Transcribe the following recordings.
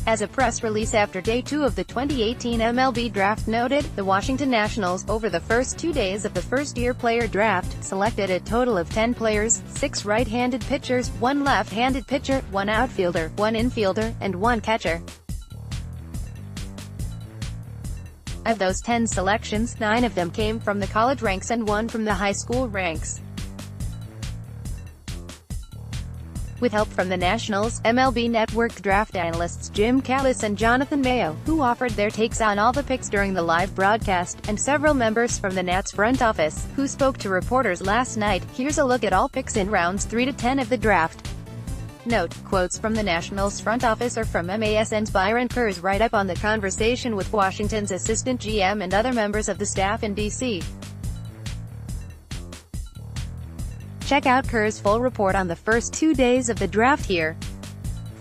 As a press release after Day 2 of the 2018 MLB Draft noted, the Washington Nationals, over the first 2 days of the first-year player draft, selected a total of 10 players, 6 right-handed pitchers, 1 left-handed pitcher, 1 outfielder, 1 infielder, and 1 catcher. Of those 10 selections, 9 of them came from the college ranks and 1 from the high school ranks. With help from the Nationals, MLB Network Draft analysts Jim Callis and Jonathan Mayo, who offered their takes on all the picks during the live broadcast, and several members from the Nats front office, who spoke to reporters last night, here's a look at all picks in rounds 3 to 10 of the draft. Note, quotes from the Nationals front office or from MASN's Byron Kerr's write-up on the conversation with Washington's assistant GM and other members of the staff in D.C. Check out Kerr's full report on the first 2 days of the draft here.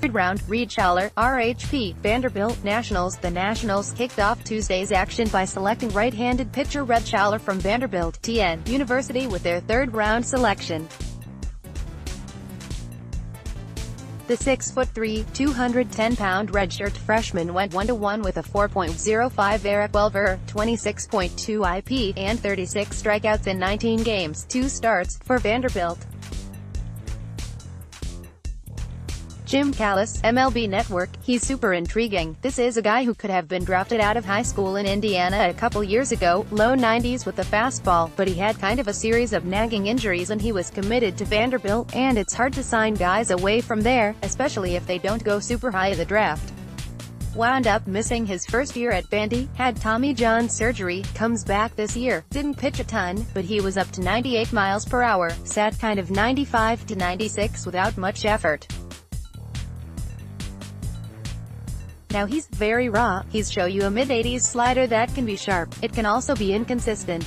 Third round, Reid Schaller, RHP, Vanderbilt, Nationals. The Nationals kicked off Tuesday's action by selecting right-handed pitcher Reid Schaller from Vanderbilt, TN University with their third-round selection. The 6'3", 210-pound redshirt freshman went 1-1 with a 4.05 ERA, 12 ERA, 26.2 IP, and 36 strikeouts in 19 games, 2 starts, for Vanderbilt. Jim Callis, MLB Network, he's super intriguing. This is a guy who could have been drafted out of high school in Indiana a couple years ago, low 90s with a fastball, but he had kind of a series of nagging injuries and he was committed to Vanderbilt, and it's hard to sign guys away from there, especially if they don't go super high in the draft. Wound up missing his first year at Vandy, had Tommy John surgery, comes back this year, didn't pitch a ton, but he was up to 98 miles per hour, sat kind of 95 to 96 without much effort. Now he's very raw, he's show you a mid-80s slider that can be sharp, it can also be inconsistent.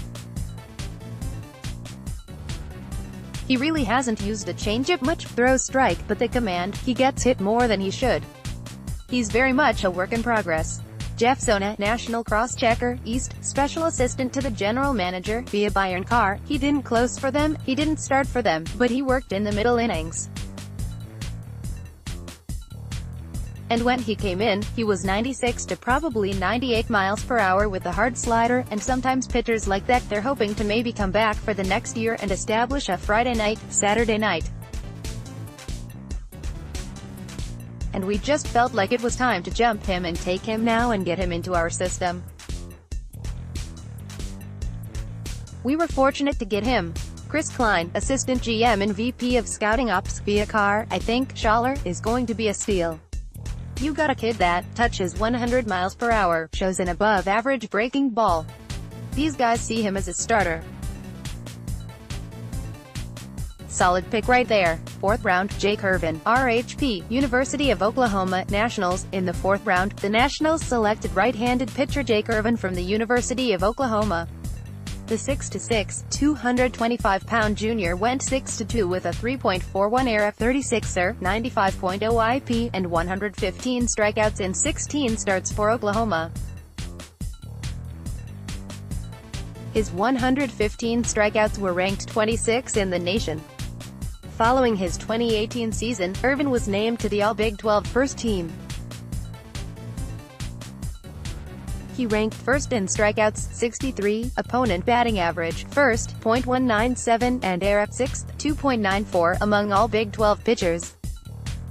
He really hasn't used a changeup much, throws strike, but the command, he gets hit more than he should. He's very much a work in progress. Jeff Zona, National Cross-Checker, East, Special Assistant to the General Manager, via Byron Kerr, he didn't close for them, he didn't start for them, but he worked in the middle innings. And when he came in, he was 96 to probably 98 miles per hour with a hard slider, and sometimes pitchers like that they're hoping to maybe come back for the next year and establish a Friday night, Saturday night. And we just felt like it was time to jump him and take him now and get him into our system. We were fortunate to get him. Chris Klein, Assistant GM and VP of Scouting Ops, via Kerr, I think Schaller is going to be a steal. You got a kid that touches 100 miles per hour, shows an above-average breaking ball. These guys see him as a starter. Solid pick right there. Fourth round, Jake Irvin, RHP, University of Oklahoma, Nationals. In the fourth round, the Nationals selected right-handed pitcher Jake Irvin from the University of Oklahoma. The 6'6", 225-pound junior went 6-2 with a 3.41 ERA, 36 ERA, 95.0 IP, and 115 strikeouts in 16 starts for Oklahoma. His 115 strikeouts were ranked 26 in the nation. Following his 2018 season, Irvin was named to the All-Big 12 first team. He ranked first in strikeouts, 63, opponent batting average, first, .197, and ERA, sixth, 2.94, among all Big 12 pitchers.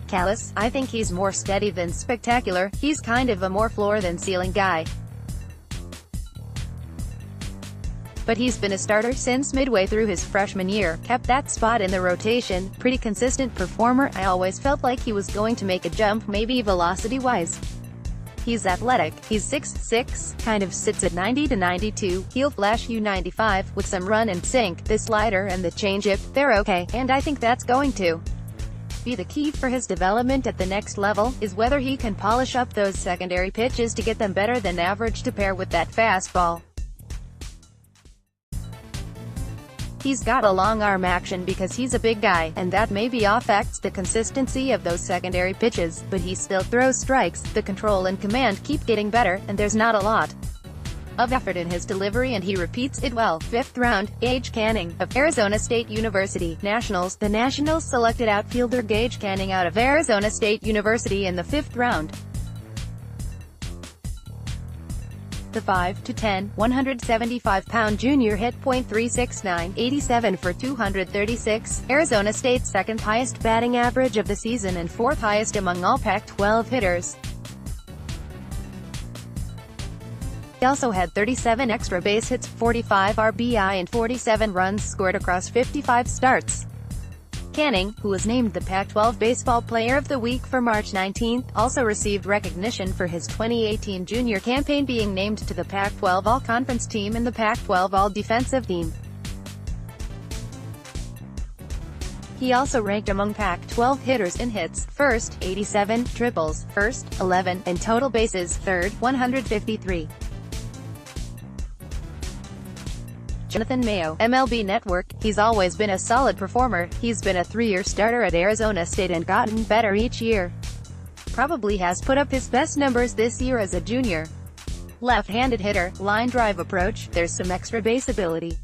Callis, I think he's more steady than spectacular, he's kind of a more floor than ceiling guy. But he's been a starter since midway through his freshman year, kept that spot in the rotation, pretty consistent performer. I always felt like he was going to make a jump, maybe velocity-wise. He's athletic, he's 6'6", kind of sits at 90 to 92, he'll flash you 95, with some run and sink. The slider and the changeup, they're okay, and I think that's going to be the key for his development at the next level, is whether he can polish up those secondary pitches to get them better than average to pair with that fastball. He's got a long arm action because he's a big guy, and that maybe affects the consistency of those secondary pitches, but he still throws strikes. The control and command keep getting better, and there's not a lot of effort in his delivery and he repeats it well. Fifth round, Gage Canning, of Arizona State University, Nationals. The Nationals selected outfielder Gage Canning out of Arizona State University in the fifth round. The 5'10", 175-pound junior hit .369, 87 for 236, Arizona State's second highest batting average of the season and fourth highest among all Pac-12 hitters. He also had 37 extra base hits, 45 RBI and 47 runs scored across 55 starts. Canning, who was named the Pac-12 Baseball Player of the Week for March 19, also received recognition for his 2018 junior campaign, being named to the Pac-12 All-Conference Team and the Pac-12 All-Defensive Team. He also ranked among Pac-12 hitters in hits, first, 87, triples, first, 11, and total bases, third, 153. Jonathan Mayo, MLB Network. He's always been a solid performer. He's been a 3-year starter at Arizona State and gotten better each year. Probably has put up his best numbers this year as a junior. Left-handed hitter, line drive approach, there's some extra base ability.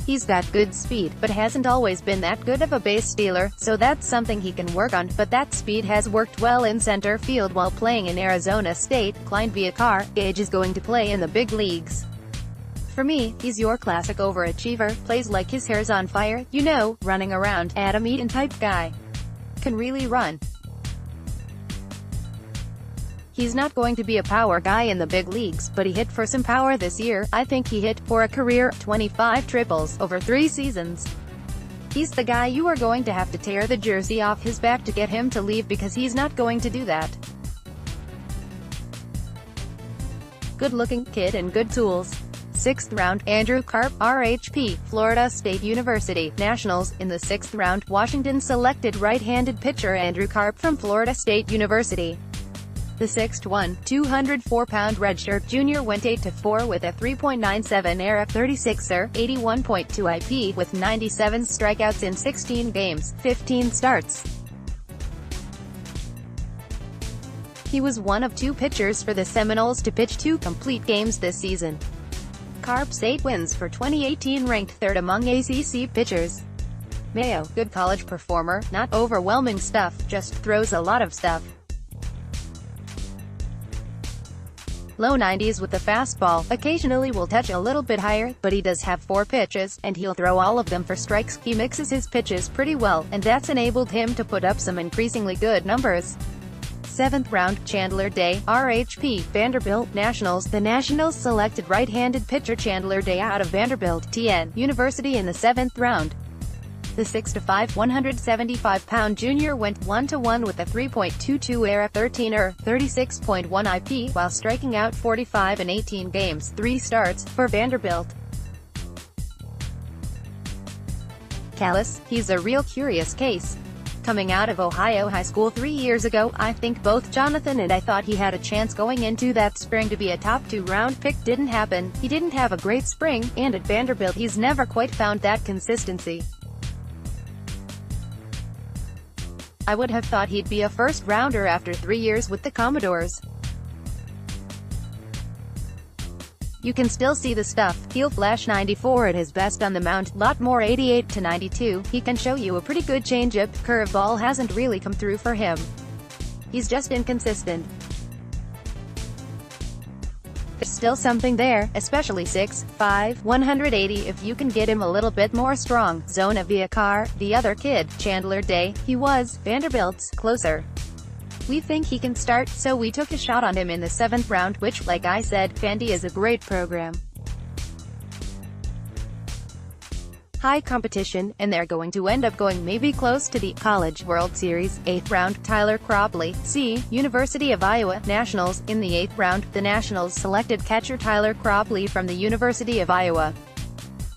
He's got good speed, but hasn't always been that good of a base stealer, so that's something he can work on, but that speed has worked well in center field while playing in Arizona State. Klein via car, Gage is going to play in the big leagues. For me, he's your classic overachiever, plays like his hair's on fire, you know, running around, Adam Eaton type guy. Can really run. He's not going to be a power guy in the big leagues, but he hit for some power this year. I think he hit for a career 25 triples over 3 seasons. He's the guy you are going to have to tear the jersey off his back to get him to leave, because he's not going to do that. Good-looking kid and good tools. 6th round, Andrew Karp, RHP, Florida State University, Nationals. In the 6th round, Washington selected right-handed pitcher Andrew Karp from Florida State University. The 6'1", 204-pound redshirt junior went 8-4 with a 3.97 ERA, 36er, 81.2 IP, with 97 strikeouts in 16 games, 15 starts. He was one of 2 pitchers for the Seminoles to pitch 2 complete games this season. Karp's 8 wins for 2018 ranked 3rd among ACC pitchers. Mayo, good college performer, not overwhelming stuff, just throws a lot of stuff. Low 90s with the fastball, occasionally will touch a little bit higher, but he does have 4 pitches, and he'll throw all of them for strikes. He mixes his pitches pretty well, and that's enabled him to put up some increasingly good numbers. 7th round, Chandler Day, RHP, Vanderbilt, Nationals. The Nationals selected right-handed pitcher Chandler Day out of Vanderbilt, TN, University in the 7th round. The 6'5", 175-pound junior went 1-1 with a 3.22 ERA, 13er, 36.1 IP, while striking out 45 in 18 games, 3 starts, for Vanderbilt. Callis, he's a real curious case. Coming out of Ohio High School 3 years ago, I think both Jonathan and I thought he had a chance going into that spring to be a top 2 round pick. Didn't happen. He didn't have a great spring, and at Vanderbilt he's never quite found that consistency. I would have thought he'd be a first-rounder after 3 years with the Commodores. You can still see the stuff. He'll flash 94 at his best on the mound, lot more 88 to 92. He can show you a pretty good changeup. Curveball hasn't really come through for him. He's just inconsistent. There's still something there, especially 6'5", 180 if you can get him a little bit more strong. Zona via car, the other kid, Chandler Day, he was Vanderbilt's closer. We think he can start, so we took a shot on him in the 7th round, which, like I said, Vandy is a great program. High competition, and they're going to end up going maybe close to the College World Series. 8th round, Tyler Cropley, C, University of Iowa, Nationals. In the 8th round, the Nationals selected catcher Tyler Cropley from the University of Iowa.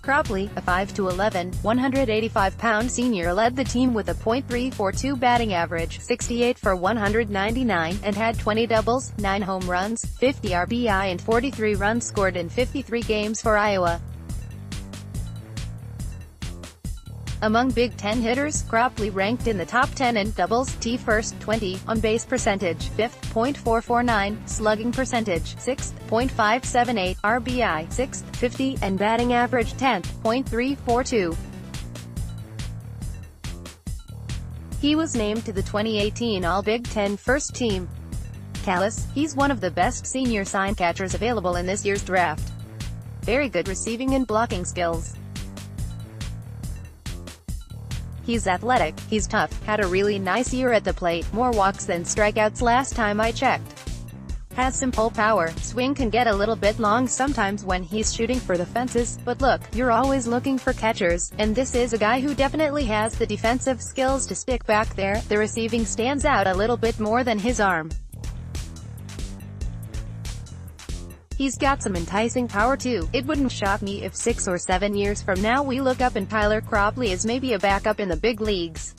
Cropley, a 5'11", 185-pound senior, led the team with a .342 batting average, 68 for 199, and had 20 doubles, 9 home runs, 50 RBI and 43 runs scored in 53 games for Iowa. Among Big Ten hitters, Cropley ranked in the top 10 in doubles, T-first, 20, on-base percentage, 5th, .449, slugging percentage, 6th, .578, RBI, 6th, 50, and batting average, 10th, .342. He was named to the 2018 All-Big Ten First Team. Callis, he's one of the best senior sign catchers available in this year's draft. Very good receiving and blocking skills. He's athletic, he's tough, had a really nice year at the plate, more walks than strikeouts last time I checked. Has some pull power, swing can get a little bit long sometimes when he's shooting for the fences, but look, you're always looking for catchers, and this is a guy who definitely has the defensive skills to stick back there. The receiving stands out a little bit more than his arm. He's got some enticing power too. It wouldn't shock me if 6 or 7 years from now we look up and Tyler Cropley is maybe a backup in the big leagues.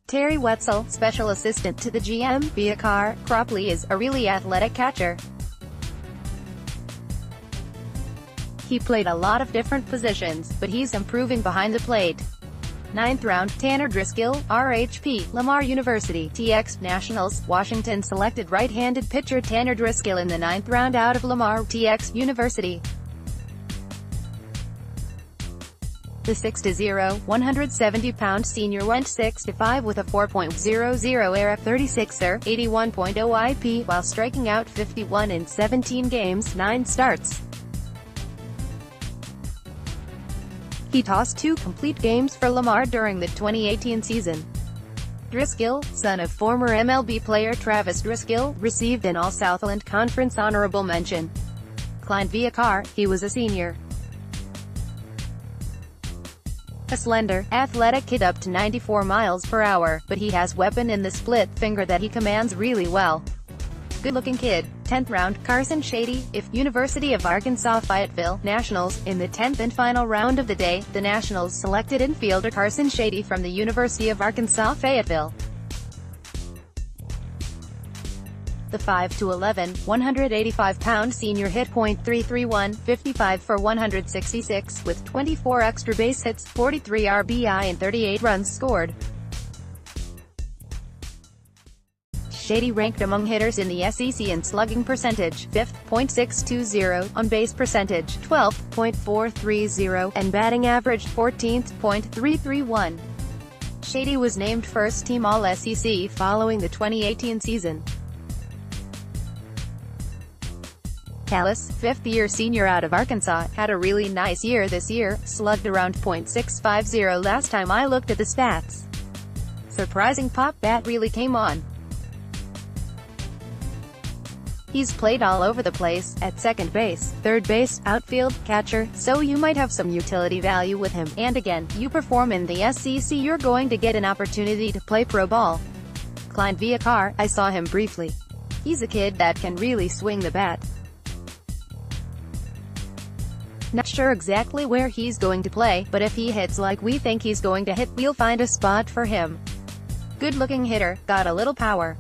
Terry Wetzel, special assistant to the GM, via car, Cropley is a really athletic catcher. He played a lot of different positions, but he's improving behind the plate. 9th round, Tanner Driscoll, RHP, Lamar University, TX, Nationals, Washington selected right-handed pitcher Tanner Driscoll in the 9th round out of Lamar, TX, University. The 6'0", 170-pound senior went 6-5 with a 4.00 ERA, 36er, 81.0 IP, while striking out 51 in 17 games, 9 starts. He tossed 2 complete games for Lamar during the 2018 season. Driscoll, son of former MLB player Travis Driscoll, received an All-Southland Conference honorable mention. Climbed via car, he was a senior. A slender, athletic kid up to 94 miles per hour, but he has weapon in the split finger that he commands really well. Good-looking kid. 10th round, Carson Shady, if University of Arkansas Fayetteville, Nationals, in the 10th and final round of the day, the Nationals selected infielder Carson Shady from the University of Arkansas Fayetteville. The 5'11", 185-pound senior hit .331, 55 for 166, with 24 extra base hits, 43 RBI and 38 runs scored. Shady ranked among hitters in the SEC in slugging percentage, 5th, .620, on-base percentage, 12th, .430, and batting average, 14th, .331. Shady was named first-team All-SEC following the 2018 season. Callis, 5th-year senior out of Arkansas, had a really nice year this year, slugged around .650 last time I looked at the stats. Surprising pop, bat really came on. He's played all over the place, at second base, third base, outfield, catcher, so you might have some utility value with him, and again, you perform in the SEC you're going to get an opportunity to play pro ball. Climbed via car, I saw him briefly. He's a kid that can really swing the bat. Not sure exactly where he's going to play, but if he hits like we think he's going to hit, we'll find a spot for him. Good-looking hitter, got a little power.